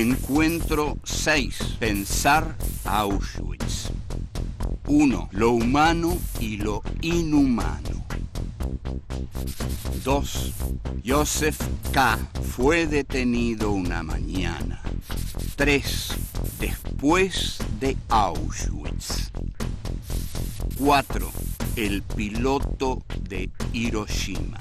Encuentro 6. Pensar Auschwitz. 1. Lo humano y lo inhumano. 2. Joseph K. fue detenido una mañana. 3. Después de Auschwitz. 4. El piloto de Hiroshima.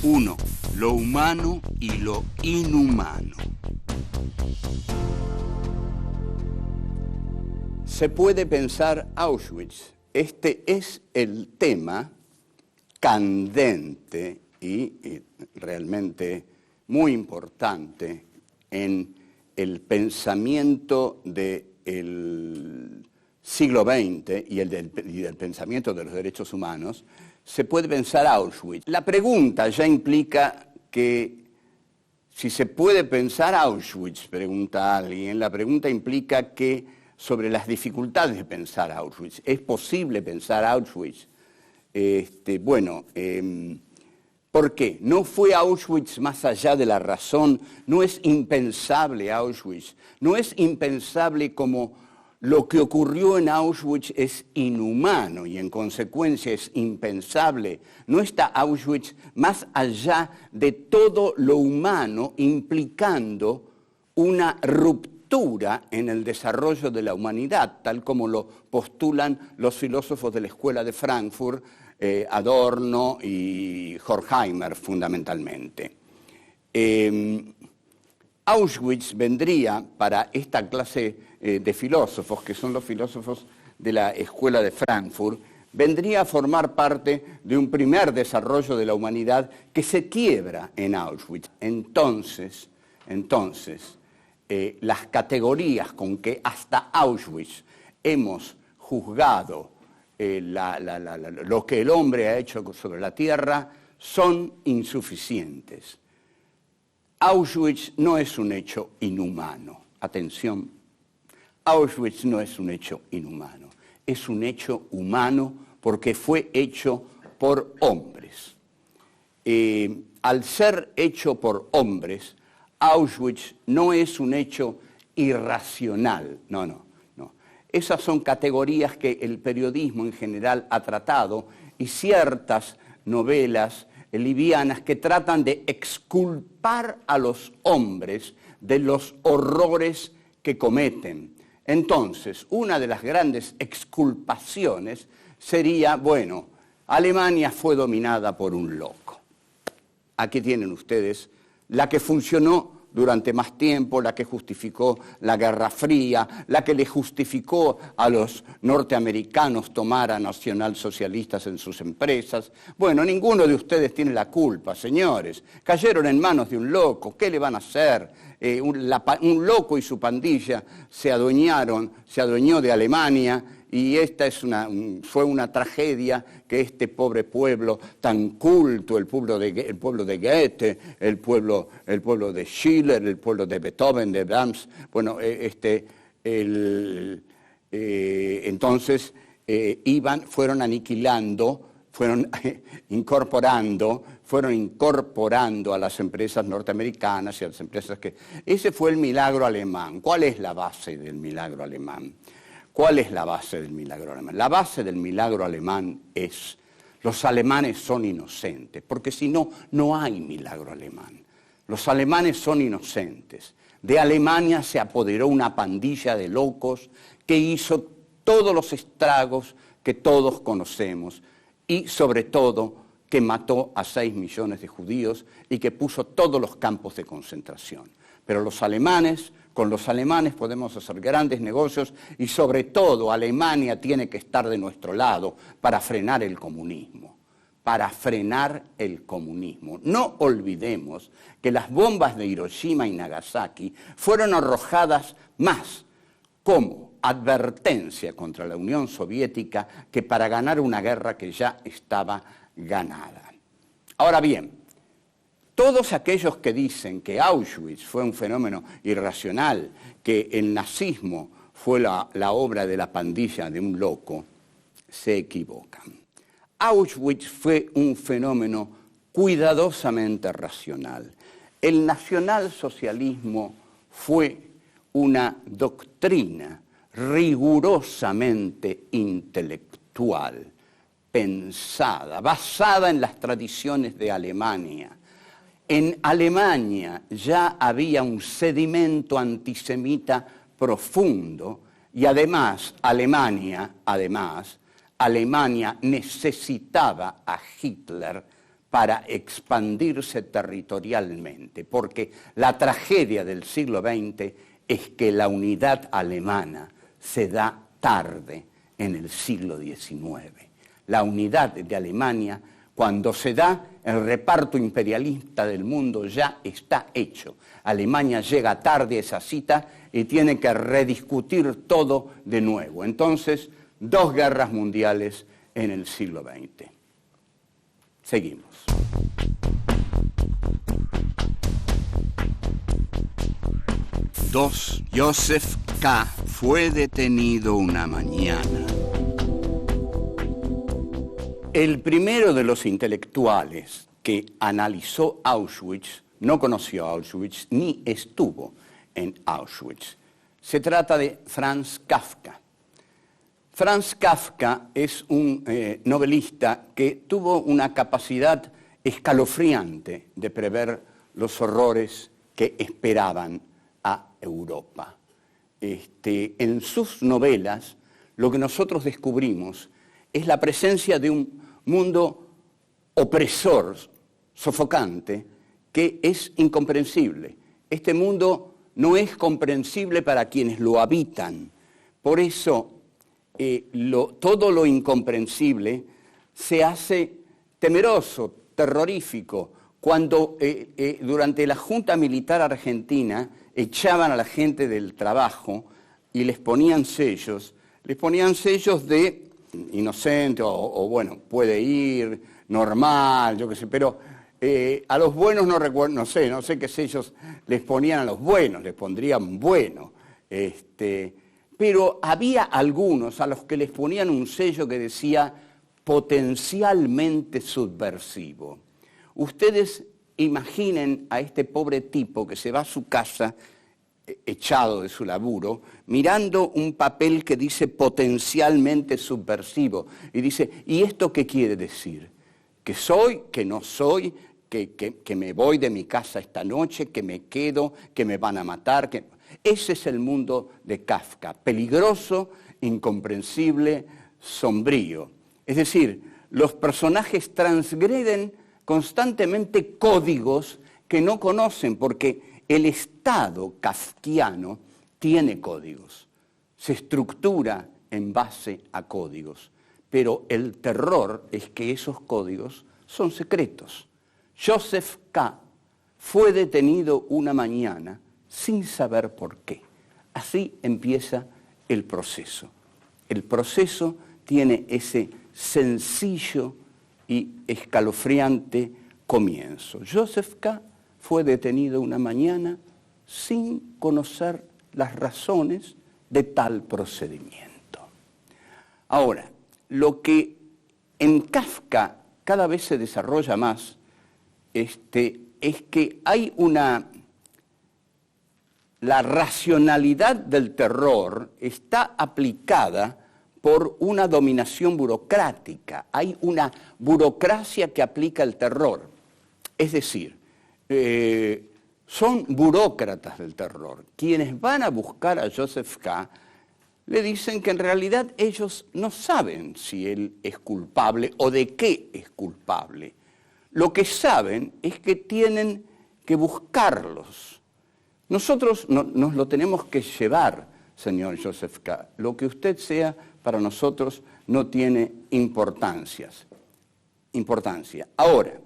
1. Lo humano y lo inhumano. Se puede pensar Auschwitz. Este es el tema candente y realmente muy importante en el pensamiento del siglo XX y del pensamiento de los derechos humanos. Se puede pensar Auschwitz. La pregunta ya implica que si se puede pensar Auschwitz, pregunta alguien, la pregunta implica que sobre las dificultades de pensar Auschwitz. ¿Es posible pensar Auschwitz? ¿Por qué? ¿No fue Auschwitz más allá de la razón? ¿No es impensable Auschwitz? ¿No es impensable como lo que ocurrió en Auschwitz es inhumano y en consecuencia es impensable? ¿No está Auschwitz más allá de todo lo humano, implicando una ruptura en el desarrollo de la humanidad, tal como lo postulan los filósofos de la Escuela de Frankfurt, Adorno y Horkheimer fundamentalmente? Auschwitz vendría para esta clase de filósofos, que son los filósofos de la Escuela de Frankfurt, vendría a formar parte de un primer desarrollo de la humanidad que se quiebra en Auschwitz. Entonces, las categorías con que hasta Auschwitz hemos juzgado lo que el hombre ha hecho sobre la tierra son insuficientes. Auschwitz no es un hecho inhumano. Atención, Auschwitz no es un hecho inhumano. Es un hecho humano porque fue hecho por hombres. Al ser hecho por hombres, Auschwitz no es un hecho irracional. No. Esas son categorías que el periodismo en general ha tratado y ciertas novelas livianas que tratan de exculpar a los hombres de los horrores que cometen. Entonces, una de las grandes exculpaciones sería, Alemania fue dominada por un loco. Aquí tienen ustedes la que funcionó durante más tiempo, la que justificó la Guerra Fría, la que le justificó a los norteamericanos tomar a nacionalsocialistas en sus empresas. Ninguno de ustedes tiene la culpa, señores. Cayeron en manos de un loco, ¿qué le van a hacer? Un loco y su pandilla se adueñó de Alemania, y esta fue una tragedia que este pobre pueblo tan culto, el pueblo de Goethe, el pueblo de Schiller, el pueblo de Beethoven, de Brahms, fueron aniquilando, fueron incorporando a las empresas norteamericanas y a las empresas que... Ese fue el milagro alemán. ¿Cuál es la base del milagro alemán? ¿Cuál es la base del milagro alemán? La base del milagro alemán es: los alemanes son inocentes, porque si no, no hay milagro alemán. Los alemanes son inocentes. De Alemania se apoderó una pandilla de locos que hizo todos los estragos que todos conocemos y, sobre todo, que mató a 6 millones de judíos y que puso todos los campos de concentración. Pero con los alemanes podemos hacer grandes negocios y, sobre todo, Alemania tiene que estar de nuestro lado para frenar el comunismo. No olvidemos que las bombas de Hiroshima y Nagasaki fueron arrojadas más como advertencia contra la Unión Soviética que para ganar una guerra que ya estaba ganada. Ahora bien, todos aquellos que dicen que Auschwitz fue un fenómeno irracional, que el nazismo fue la obra de la pandilla de un loco, se equivocan. Auschwitz fue un fenómeno cuidadosamente racional. El nacionalsocialismo fue una doctrina rigurosamente intelectual, pensada, basada en las tradiciones de Alemania. En Alemania ya había un sedimento antisemita profundo y además Alemania necesitaba a Hitler para expandirse territorialmente, porque la tragedia del siglo XX es que la unidad alemana se da tarde en el siglo XIX. La unidad de Alemania, cuando se da, el reparto imperialista del mundo ya está hecho. Alemania llega tarde a esa cita y tiene que rediscutir todo de nuevo. Entonces, 2 guerras mundiales en el siglo XX. Seguimos. Joseph K. fue detenido una mañana. El primero de los intelectuales que analizó Auschwitz no conoció Auschwitz ni estuvo en Auschwitz. Se trata de Franz Kafka. Franz Kafka es un novelista que tuvo una capacidad escalofriante de prever los horrores que esperaban a Europa. En sus novelas, lo que nosotros descubrimos es la presencia de un mundo opresor, sofocante, que es incomprensible. Este mundo no es comprensible para quienes lo habitan. Por eso, todo lo incomprensible se hace temeroso, terrorífico. Cuando durante la Junta Militar Argentina echaban a la gente del trabajo y les ponían sellos de inocente o bueno, puede ir, normal, yo qué sé, pero a los buenos no recuerdo, no sé qué sellos les ponían a los buenos, les pondrían bueno, pero había algunos a los que les ponían un sello que decía potencialmente subversivo. Ustedes imaginen a este pobre tipo que se va a su casa echado de su laburo, mirando un papel que dice potencialmente subversivo, y dice, ¿y esto qué quiere decir? ¿Que soy, que no soy, que me voy de mi casa esta noche, que me quedo, que me van a matar? Ese es el mundo de Kafka, peligroso, incomprensible, sombrío. Es decir, los personajes transgreden constantemente códigos que no conocen, porque el Estado kafkiano tiene códigos, se estructura en base a códigos, pero el terror es que esos códigos son secretos. Joseph K. fue detenido una mañana sin saber por qué. Así empieza el proceso. El proceso tiene ese sencillo y escalofriante comienzo. Joseph K. fue detenido una mañana sin conocer las razones de tal procedimiento. Ahora, lo que en Kafka cada vez se desarrolla más es que hay la racionalidad del terror está aplicada por una dominación burocrática. Hay una burocracia que aplica el terror. Es decir, son burócratas del terror. Quienes van a buscar a Joseph K. le dicen que en realidad ellos no saben si él es culpable o de qué es culpable. Lo que saben es que tienen que buscarlos. Nosotros nos lo tenemos que llevar, señor Joseph K. Lo que usted sea para nosotros no tiene importancia. Ahora,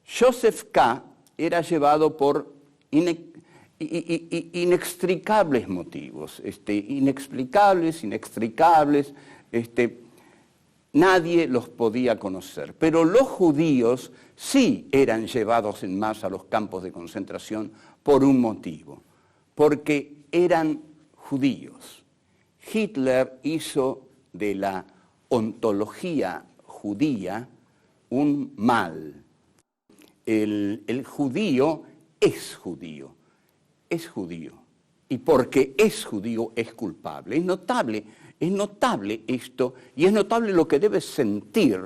Joseph K. era llevado por inextricables motivos, inexplicables, inextricables, nadie los podía conocer. Pero los judíos sí eran llevados en masa a los campos de concentración por un motivo, porque eran judíos. Hitler hizo de la ontología judía un mal. El judío es judío. Es judío. Y porque es judío es culpable. Es notable esto, y es notable lo que debe sentir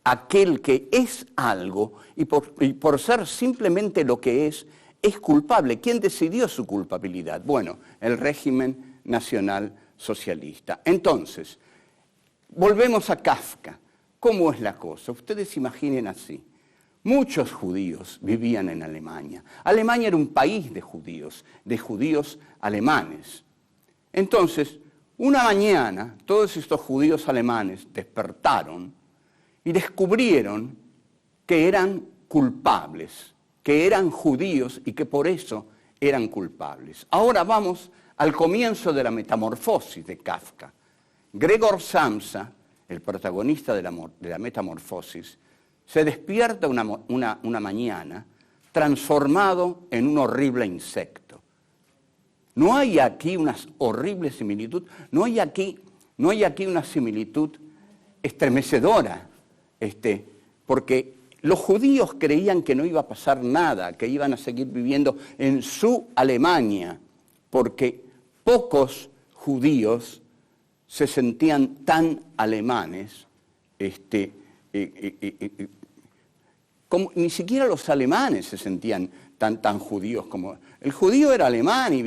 aquel que es algo y por ser simplemente lo que es culpable. ¿Quién decidió su culpabilidad? Bueno, el régimen nacional socialista. Entonces, volvemos a Kafka. ¿Cómo es la cosa? Ustedes imaginen así. Muchos judíos vivían en Alemania. Alemania era un país de judíos alemanes. Entonces, una mañana, todos estos judíos alemanes despertaron y descubrieron que eran culpables, que eran judíos y que por eso eran culpables. Ahora vamos al comienzo de la metamorfosis de Kafka. Gregor Samsa, el protagonista de la metamorfosis, se despierta una mañana transformado en un horrible insecto. No hay aquí una horrible similitud, no hay aquí una similitud estremecedora, porque los judíos creían que no iba a pasar nada, que iban a seguir viviendo en su Alemania, porque pocos judíos se sentían tan alemanes, como ni siquiera los alemanes se sentían tan judíos como... El judío era alemán y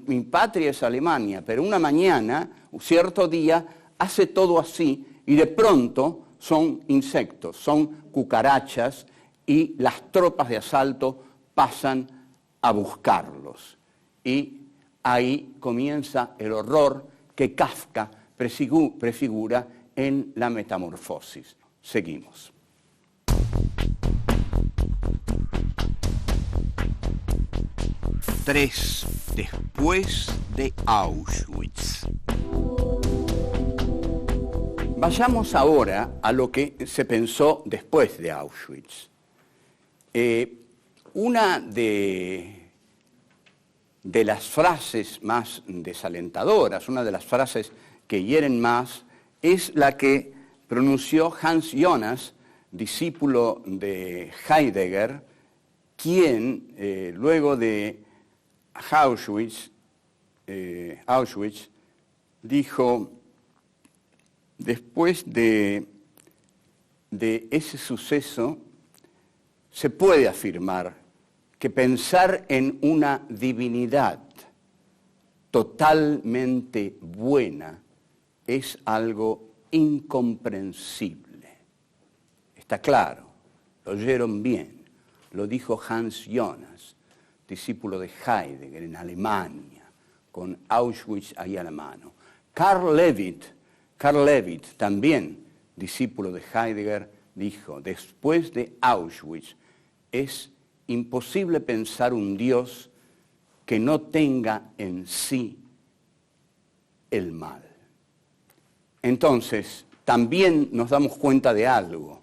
mi patria es Alemania, pero una mañana, un cierto día, hace todo así y de pronto son insectos, son cucarachas y las tropas de asalto pasan a buscarlos. Y ahí comienza el horror que Kafka prefigura en la metamorfosis. Seguimos. Tres después de Auschwitz. Vayamos ahora a lo que se pensó después de Auschwitz. Una de las frases más desalentadoras, una de las frases que hieren más, es la que pronunció Hans Jonas, discípulo de Heidegger, quien luego de Auschwitz dijo: después de ese suceso, se puede afirmar que pensar en una divinidad totalmente buena es algo incomprensible. Está claro, lo oyeron bien, lo dijo Hans Jonas, discípulo de Heidegger en Alemania, con Auschwitz ahí a la mano. Karl Levitt, también discípulo de Heidegger, dijo: después de Auschwitz es imposible pensar un Dios que no tenga en sí el mal. Entonces, también nos damos cuenta de algo.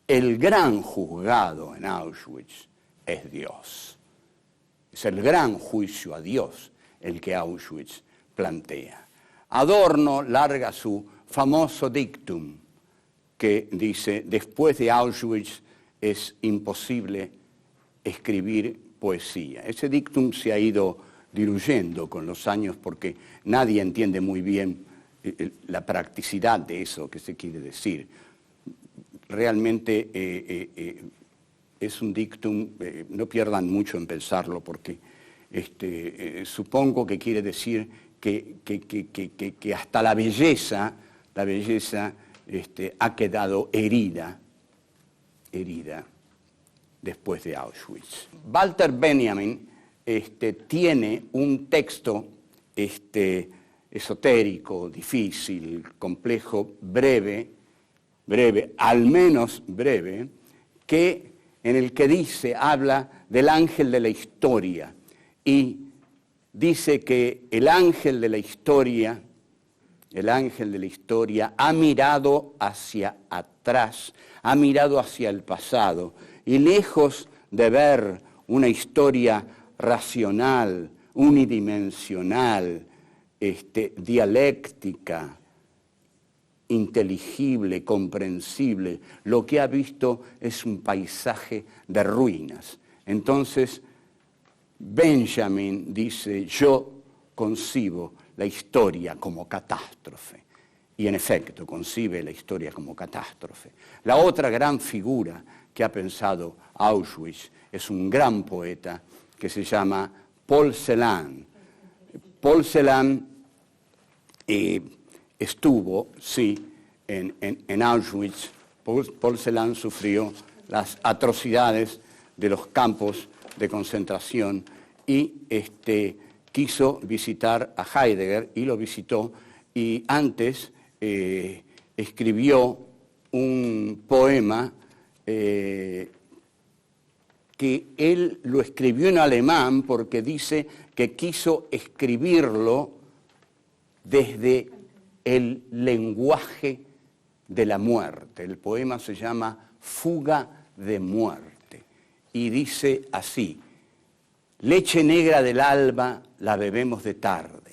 El gran juzgado en Auschwitz es Dios. Es el gran juicio a Dios el que Auschwitz plantea. Adorno larga su famoso dictum que dice: después de Auschwitz es imposible escribir poesía. Ese dictum se ha ido diluyendo con los años porque nadie entiende muy bien la practicidad de eso que se quiere decir. Realmente es un dictum, no pierdan mucho en pensarlo porque supongo que quiere decir que hasta la belleza ha quedado herida después de Auschwitz. Walter Benjamin tiene un texto esotérico, difícil, complejo, breve, al menos breve, en el que habla del ángel de la historia y dice que el ángel de la historia ha mirado hacia atrás, ha mirado hacia el pasado y lejos de ver una historia racional, unidimensional, dialéctica, inteligible, comprensible, lo que ha visto es un paisaje de ruinas. Entonces, Benjamin dice, yo concibo la historia como catástrofe. Y en efecto, concibe la historia como catástrofe. La otra gran figura que ha pensado Auschwitz es un gran poeta que se llama Paul Celan. Paul Celan estuvo, sí, en Auschwitz. Paul Celan sufrió las atrocidades de los campos de concentración y quiso visitar a Heidegger y lo visitó, y antes escribió un poema que él lo escribió en alemán porque dice que quiso escribirlo desde el lenguaje de la muerte. El poema se llama Fuga de muerte y dice así: leche negra del alba la bebemos de tarde,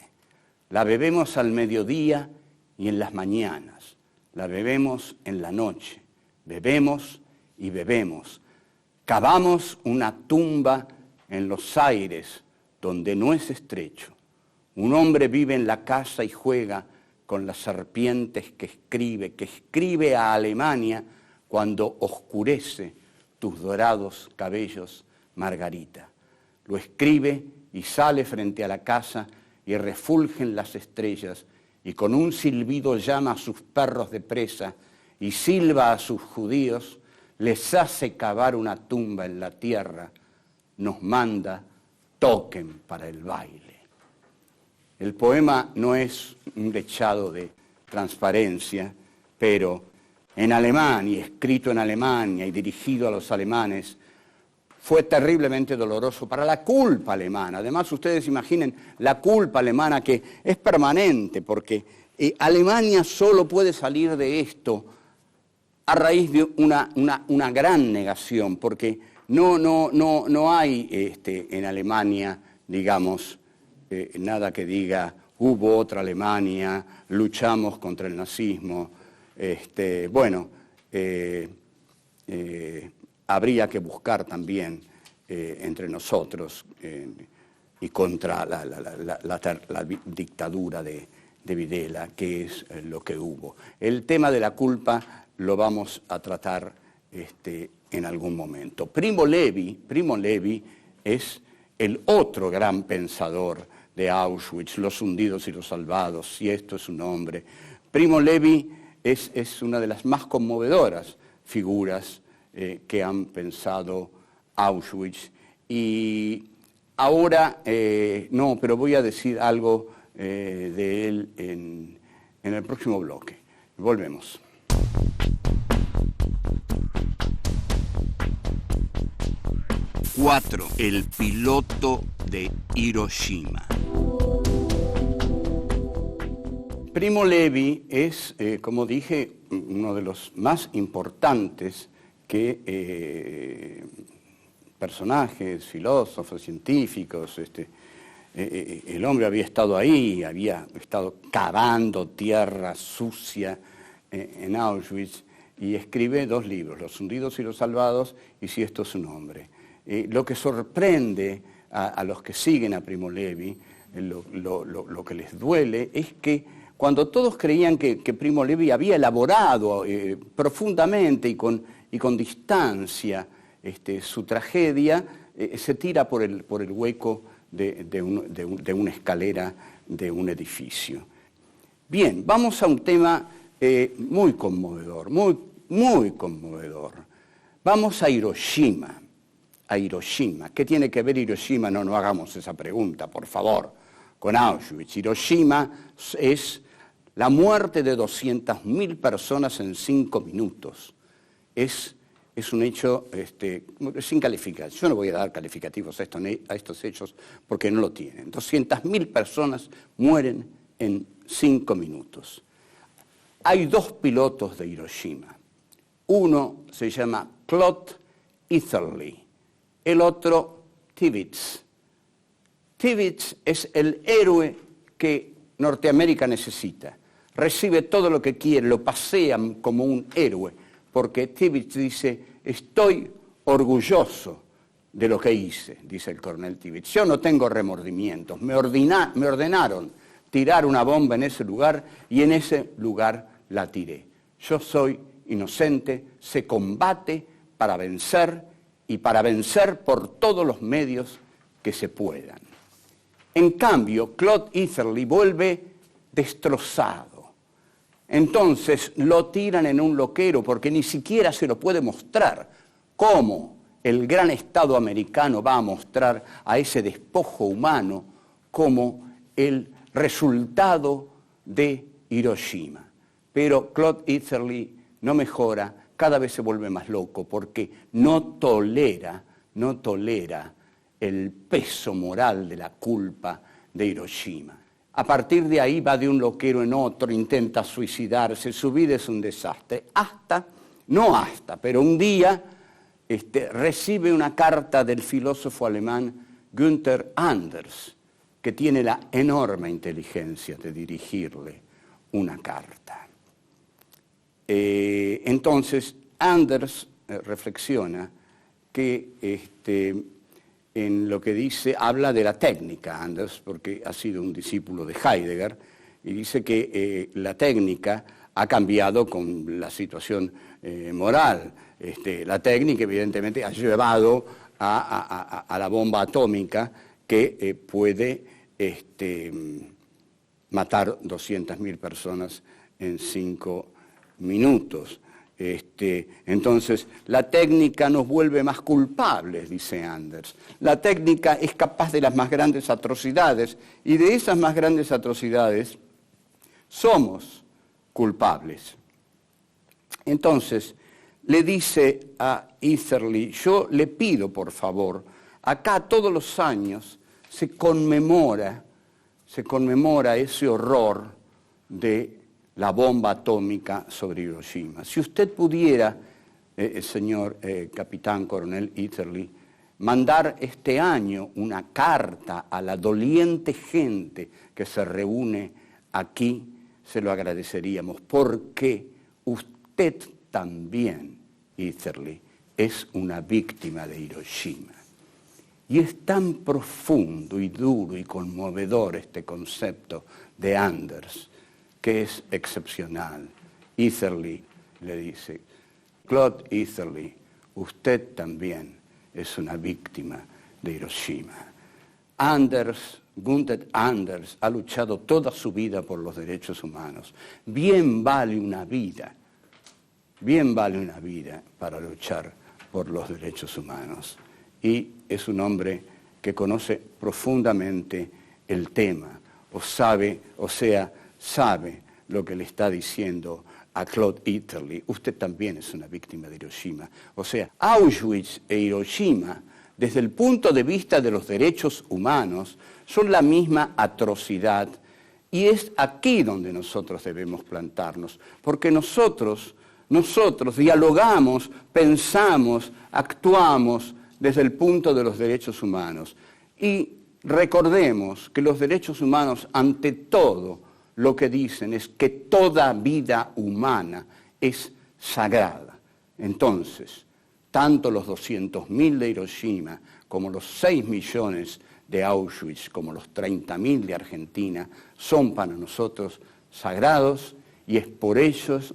la bebemos al mediodía y en las mañanas, la bebemos en la noche, bebemos y bebemos. Cavamos una tumba en los aires donde no es estrecho. Un hombre vive en la casa y juega con las serpientes que escribe a Alemania cuando oscurece tus dorados cabellos, Margarita. Lo escribe y sale frente a la casa y refulgen las estrellas y con un silbido llama a sus perros de presa y silba a sus judíos, les hace cavar una tumba en la tierra, nos manda, toquen para el baile. El poema no es un dechado de transparencia, pero en alemán y escrito en Alemania y dirigido a los alemanes, fue terriblemente doloroso para la culpa alemana. Además, ustedes imaginen la culpa alemana que es permanente, porque Alemania solo puede salir de esto a raíz de una gran negación, porque no hay en Alemania, digamos, nada que diga hubo otra Alemania, luchamos contra el nazismo. Habría que buscar también entre nosotros y contra la dictadura de Videla, que es lo que hubo. El tema de la culpa lo vamos a tratar en algún momento. Primo Levi es el otro gran pensador de Auschwitz, los hundidos y los salvados, si esto es un nombre. Primo Levi es una de las más conmovedoras figuras que han pensado Auschwitz. Y ahora, pero voy a decir algo de él en el próximo bloque. Volvemos. Cuatro, el piloto de Hiroshima. Primo Levi es, como dije, uno de los más importantes personajes, filósofos, científicos. El hombre había estado ahí, había estado cavando tierra sucia en Auschwitz y escribe 2 libros, Los hundidos y los salvados y Si esto es un hombre. Lo que sorprende a los que siguen a Primo Levi, lo que les duele es que cuando todos creían que Primo Levi había elaborado profundamente y con distancia su tragedia, se tira por el hueco de una escalera de un edificio. Bien, vamos a un tema muy conmovedor, muy conmovedor. Vamos a Hiroshima. ¿Qué tiene que ver Hiroshima? No hagamos esa pregunta, por favor, con Auschwitz. Hiroshima es la muerte de 200.000 personas en 5 minutos. Es un hecho sin calificación. Yo no voy a dar calificativos a estos hechos porque no lo tienen. 200.000 personas mueren en 5 minutos. Hay 2 pilotos de Hiroshima. Uno se llama Claude Eatherly, el otro Tibbets. Tibbets es el héroe que Norteamérica necesita. Recibe todo lo que quiere, lo pasean como un héroe, porque Tibbets dice, estoy orgulloso de lo que hice, dice el coronel Tibbets. Yo no tengo remordimientos. Me ordenaron tirar una bomba en ese lugar y en ese lugar la tiré. Yo soy inocente, se combate para vencer y para vencer por todos los medios que se puedan. En cambio, Claude Eatherly vuelve destrozado. Entonces lo tiran en un loquero porque ni siquiera se lo puede mostrar. ¿Cómo el gran Estado americano va a mostrar a ese despojo humano como el resultado de Hiroshima? Pero Claude Eatherly no mejora, cada vez se vuelve más loco porque no tolera el peso moral de la culpa de Hiroshima. A partir de ahí va de un loquero en otro, intenta suicidarse, su vida es un desastre. Pero un día recibe una carta del filósofo alemán Günther Anders, que tiene la enorme inteligencia de dirigirle una carta. Entonces, Anders reflexiona que en lo que dice, habla de la técnica, Anders, porque ha sido un discípulo de Heidegger, y dice que la técnica ha cambiado con la situación moral. La técnica, evidentemente, ha llevado a la bomba atómica que puede matar 200.000 personas en 5 minutos. Entonces, la técnica nos vuelve más culpables, dice Anders. La técnica es capaz de las más grandes atrocidades y de esas más grandes atrocidades somos culpables. Entonces, le dice a Eatherly, yo le pido por favor, acá todos los años se conmemora ese horror de la bomba atómica sobre Hiroshima. Si usted pudiera, señor capitán coronel Eatherly, mandar este año una carta a la doliente gente que se reúne aquí, se lo agradeceríamos, porque usted también, Eatherly, es una víctima de Hiroshima. Y es tan profundo y duro y conmovedor este concepto de Anders, que es excepcional. Eatherly le dice, Claude Eatherly, usted también es una víctima de Hiroshima. Günther Anders ha luchado toda su vida por los derechos humanos. Bien vale una vida para luchar por los derechos humanos. Y es un hombre que conoce profundamente el tema, sabe lo que le está diciendo a Claude Eatherly. Usted también es una víctima de Hiroshima. O sea, Auschwitz e Hiroshima, desde el punto de vista de los derechos humanos, son la misma atrocidad. Y es aquí donde nosotros debemos plantarnos, porque nosotros dialogamos, pensamos, actuamos desde el punto de los derechos humanos. Y recordemos que los derechos humanos, ante todo, lo que dicen es que toda vida humana es sagrada. Entonces, tanto los 200.000 de Hiroshima, como los 6 millones de Auschwitz, como los 30.000 de Argentina, son para nosotros sagrados, y es por ellos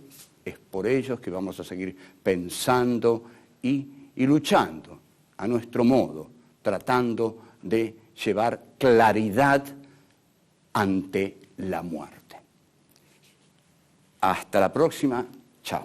que vamos a seguir pensando y luchando a nuestro modo, tratando de llevar claridad ante la muerte. Hasta la próxima. Chao.